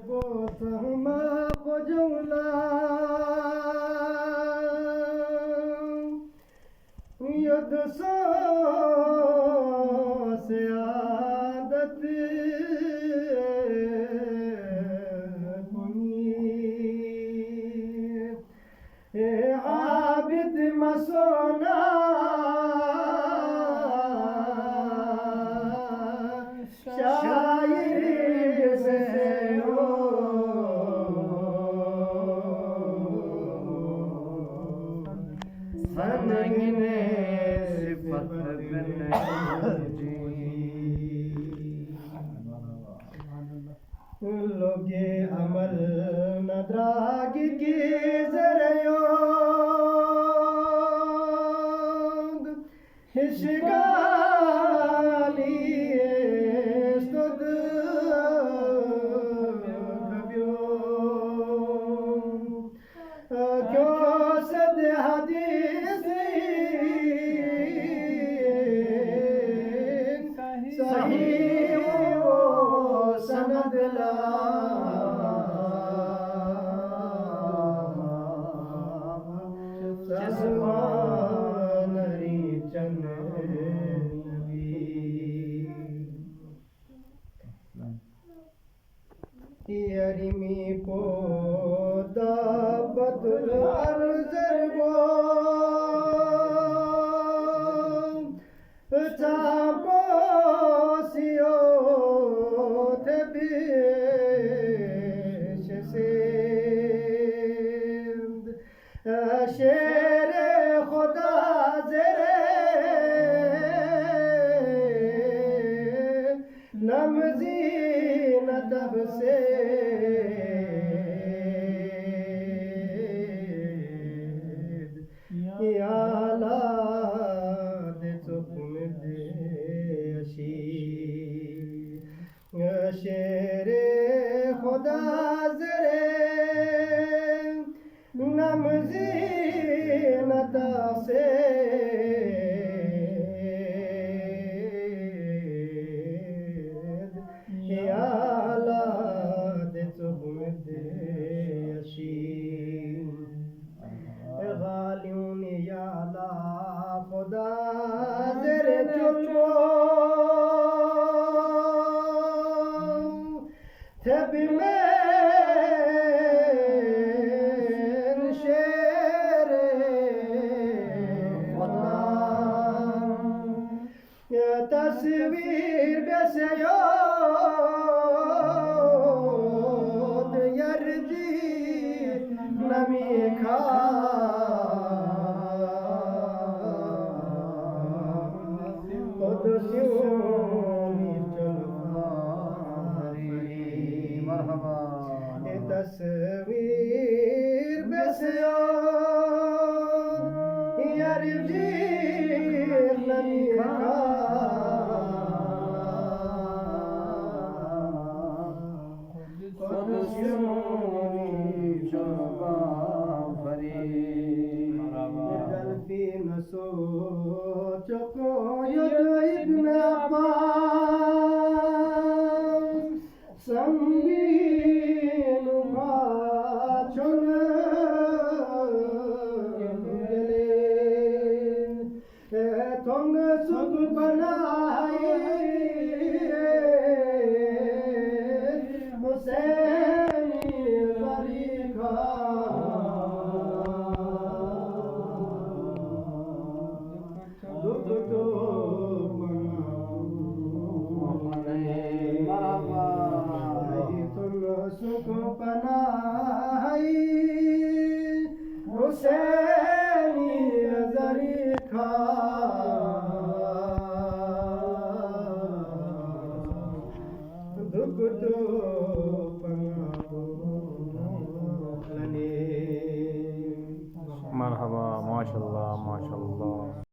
بوثهما بجولا يدسو سعادت عابد مسونا شاعر سے ہو سنگنے صفت بنجی لوگے عمل ندراگ کی زریوگ ہشگالی استد کبیوگ کیوں صد حدیثی صحیح و سند لا يرمي بودا بدل أرزربو تابوسيو تبيش سيد شير خدا زره نمزي ندب سے یا لاد چکم دے اشی شیر خدا زرے نمزی ندا سے یا لاد چکم دے اشی غالیون یا لا خدا در چلو تب من شیر خدا تصویر بسیاد یرجی نمی تصویر بسیار یرجی نمی ابن عباس سنگین چون گلے تنگ سکھ بنائے حسینی غریقہ سکھ پناہی حسینی ذریقہ دکھ تو مرحبا ما شاء الله ما شاء الله.